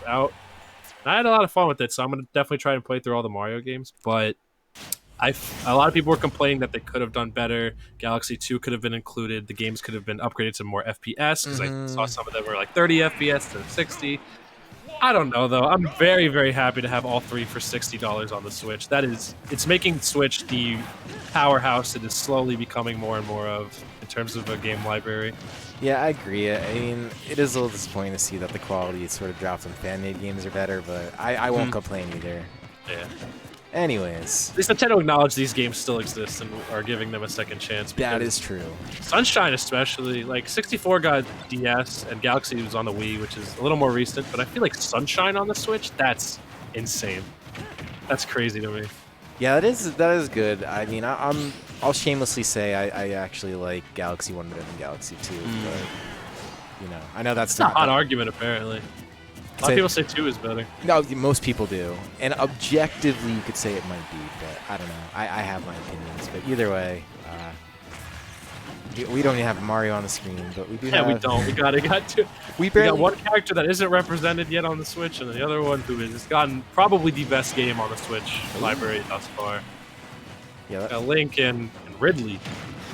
was out. And I had a lot of fun with it, so I'm going to definitely try and play through all the Mario games. But a lot of people were complaining that they could have done better. Galaxy 2 could have been included. The games could have been upgraded to more FPS, because I saw some of them were like 30 FPS to 60. I don't know, though. I'm very, very happy to have all three for $60 on the Switch. It's making Switch the powerhouse it is slowly becoming more and more of in terms of a game library. Yeah, I agree. I mean, it is a little disappointing to see that the quality sort of drops when fan-made games are better, but I won't complain either. Yeah. Anyways. At least Nintendo acknowledge these games still exist and are giving them a second chance. That is true. Sunshine especially, like 64 got DS and Galaxy was on the Wii, which is a little more recent, but I feel like Sunshine on the Switch, that's insane. That's crazy to me. Yeah, that is good. I mean, I'll shamelessly say I actually like Galaxy 1 better than Galaxy 2, but you know, I know that's not a hot argument apparently. A lot of people say 2 is better. No, most people do. And objectively, you could say it might be, but I don't know. I have my opinions. But either way, we don't even have Mario on the screen, but we do have... Yeah, we don't. We got two. We got one character that isn't represented yet on the Switch, and the other one who has gotten probably the best game on the Switch library thus far. Yeah, got Link and Ridley.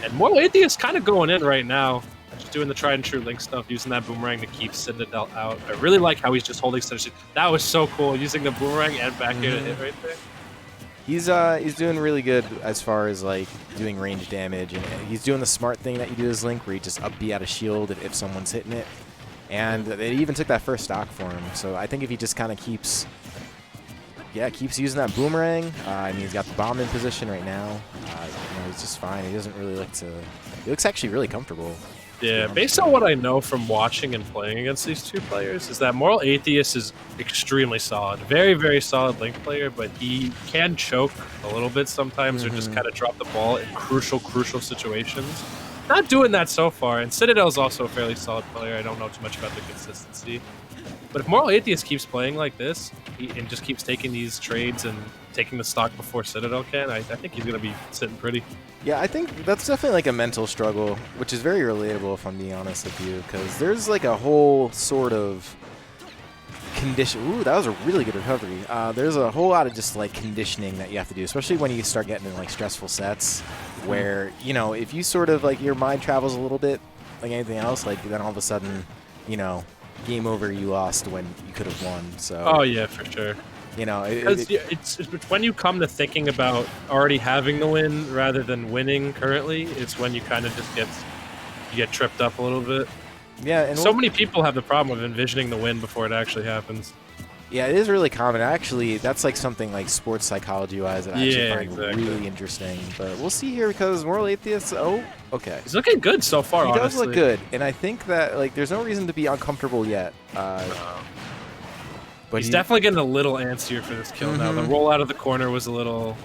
And MoralAtheist kind of going in right now. Just doing the tried and true Link stuff, using that boomerang to keep Citadel out. I really like how he's just holding Citadel. That was so cool, using the boomerang and back air to hit right there. He's doing really good as far as like doing range damage, and he's doing the smart thing that you do as Link, where you just up B out of shield if someone's hitting it. And they even took that first stock for him. So I think if he just kind of keeps using that boomerang, I mean, he's got the bomb in position right now. You know, he's just fine. He doesn't really look to. He looks actually really comfortable. Yeah, based on what I know from watching and playing against these two players, is that MoralAtheist is extremely solid. Very, very solid Link player, but he can choke a little bit sometimes or just kind of drop the ball in crucial situations. Not doing that so far, and Citadel is also a fairly solid player. I don't know too much about the consistency. But if MoralAtheist keeps playing like this and just keeps taking these trades and taking the stock before Citadel can, I think he's going to be sitting pretty. Yeah, I think that's definitely like a mental struggle, which is very relatable if I'm being honest with you, because there's like a whole sort of condition. Ooh, that was a really good recovery. There's a whole lot of just like conditioning that you have to do, especially when you start getting in like stressful sets where, you know, if you sort of like your mind travels a little bit like anything else, like then all of a sudden, you know, game over, you lost when you could have won. So. Oh yeah, for sure. You know, it's when you come to thinking about already having the win rather than winning currently, it's when you kind of just get tripped up a little bit. Yeah, and so many people have the problem of envisioning the win before it actually happens. Yeah, it is really common. Actually, that's like something like sports psychology-wise that I actually find really interesting. But we'll see here because MoralAtheist. Oh, okay. He's looking good so far. He does look good, and I think that like there's no reason to be uncomfortable yet. But he's definitely getting a little antsier for this kill now. The roll out of the corner was a little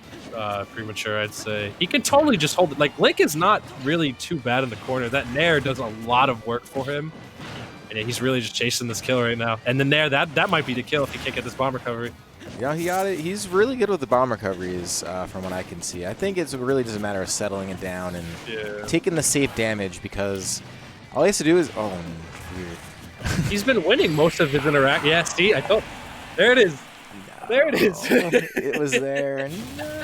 premature, I'd say. He can totally just hold it. Like, Link is not really too bad in the corner. That Nair does a lot of work for him. And he's really just chasing this kill right now. And the Nair, that might be the kill if he can't get this bomb recovery. Yeah, he got it. He's really good with the bomb recoveries, from what I can see. I think it's really just a matter of settling it down and taking the safe damage, because all he has to do is... Oh, weird. He's been winning most of his interact. Yeah, see, I thought... There it is. No, there it is. It was there. No.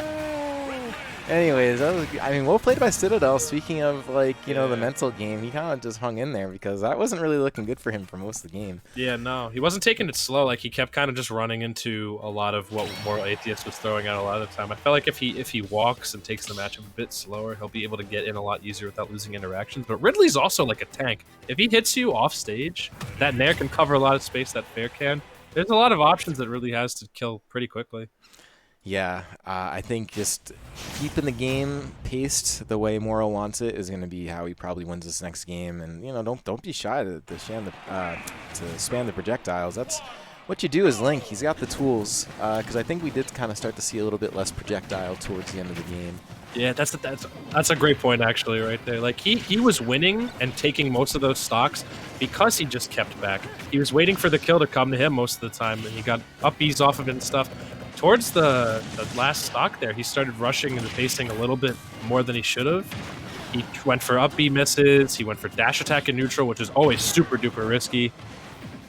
Anyways, I mean, well played by Citadel. Speaking of, like, you know, the mental game, he kind of just hung in there because that wasn't really looking good for him for most of the game. Yeah, no. He wasn't taking it slow. Like, he kept kind of just running into a lot of what MoralAtheist was throwing out a lot of the time. I felt like if he walks and takes the matchup a bit slower, he'll be able to get in a lot easier without losing interactions. But Ridley's also like a tank. If he hits you off stage, that Nair can cover a lot of space that Fair can. There's a lot of options that Ridley has to kill pretty quickly. Yeah, I think just keeping the game paced the way Moral wants it is going to be how he probably wins this next game. And, you know, don't be shy to spam the projectiles. That's what you do as Link. He's got the tools, because I think we did kind of start to see a little bit less projectile towards the end of the game. Yeah, that's a great point, actually, right there. Like, he was winning and taking most of those stocks because he just kept back. He was waiting for the kill to come to him most of the time, and he got up Bs off of it and stuff. Towards the last stock there, he started rushing and pacing a little bit more than he should have. He went for up B misses. He went for dash attack in neutral, which is always super duper risky.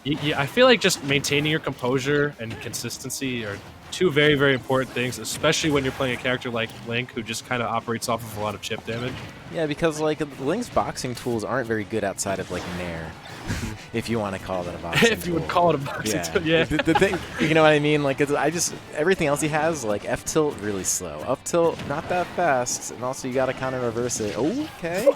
I feel like just maintaining your composure and consistency are two very, very important things, especially when you're playing a character like Link, who just kind of operates off of a lot of chip damage. Yeah, because like Link's boxing tools aren't very good outside of like Nair, if you want to call that a boxing If you tool. would call it a boxing tool, yeah. The thing, you know what I mean? Like, everything else he has, like F tilt, really slow. Up tilt, not that fast, and also you got to kind of reverse it. Okay,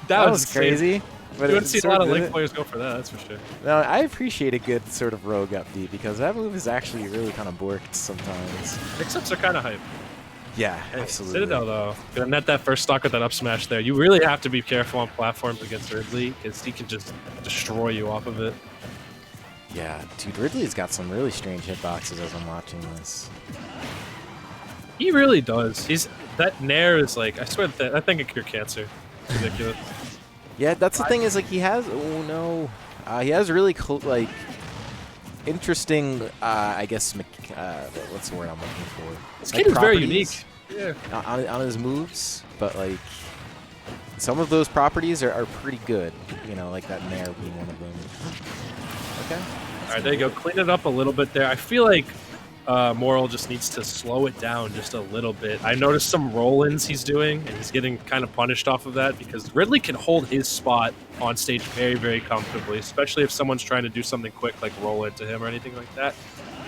that was crazy. But you wouldn't see a lot of Link players go for that, that's for sure. No, I appreciate a good sort of rogue up B because that move is actually really kind of borked sometimes. Mix-ups are kind of hype. Yeah, Hey, absolutely. Citadel, though, gonna net that first stock with that up smash there. You really have to be careful on platforms against Ridley, because he can just destroy you off of it. Yeah, dude, Ridley's got some really strange hitboxes as I'm watching this. He really does. That Nair is like, I swear that I think it cure cancer. It's ridiculous. Yeah, that's the thing is like he has. Oh no, he has really like interesting. I guess what's the word I'm looking for? This like kid is very unique. Yeah. On his moves, but like some of those properties are pretty good. You know, like that Nair being one of them. Okay. All right, there you go. Clean it up a little bit there. I feel like Moral just needs to slow it down just a little bit. I noticed some roll-ins he's doing, and he's getting kind of punished off of that because Ridley can hold his spot on stage very, very comfortably, especially if someone's trying to do something quick like roll into him or anything like that.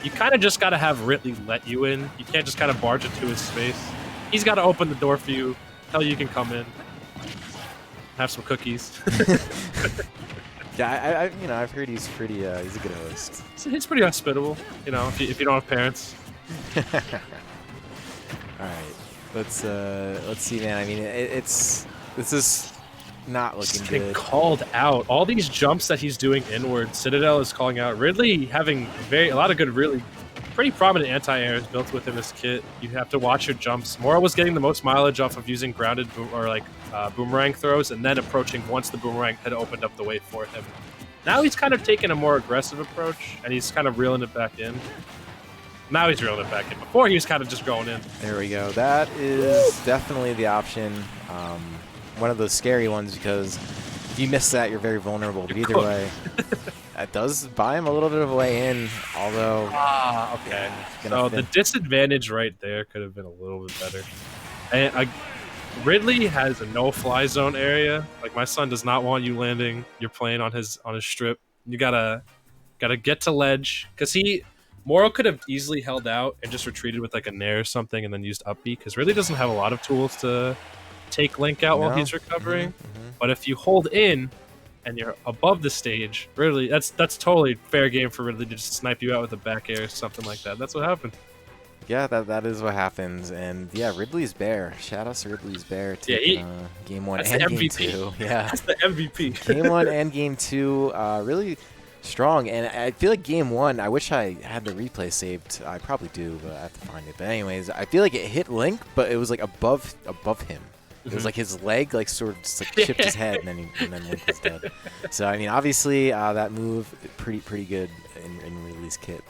You kind of just got to have Ridley let you in. You can't just kind of barge into his space. He's got to open the door for you, tell you can come in, have some cookies. Yeah, I've heard he's pretty. He's a good host. He's pretty hospitable, you know, if you don't have parents. All right, let's see, man. I mean, this is not looking good. Called out. All these jumps that he's doing inward, Citadel is calling out. Ridley having a lot of good, really pretty prominent anti-airs built within this kit. You have to watch your jumps. Moral was getting the most mileage off of using grounded boomerang throws and then approaching once the boomerang had opened up the way for him. Now he's kind of taking a more aggressive approach and he's kind of reeling it back in. Now he's reeling it back in. Before he was kind of just going in. There we go. That is definitely the option. One of those scary ones because if you miss that, you're very vulnerable. But either way, that does buy him a little bit of a way in, although... okay. So the disadvantage right there could have been a little bit better. And Ridley has a no-fly zone area. Like, my son does not want you landing your plane on his strip. You gotta get to ledge. Because Moral could have easily held out and just retreated with like a Nair or something and then used up B, because Ridley doesn't have a lot of tools to take Link out while he's recovering. But if you hold in and you're above the stage, Ridley, that's totally fair game for Ridley to just snipe you out with a back air or something like that. That's what happened. Yeah, that is what happens. And yeah, Ridley's bear. Shout out to Ridley's bear. Game 1 and Game 2. Yeah, that's the MVP. Game 1 and Game 2, really strong. And I feel like Game 1, I wish I had the replay saved. I probably do, but I have to find it. But anyways, I feel like it hit Link, but it was like above him. It was like his leg, like sort of just like chipped his head, and then Link was dead. So I mean, obviously that move pretty good in Ridley's kit.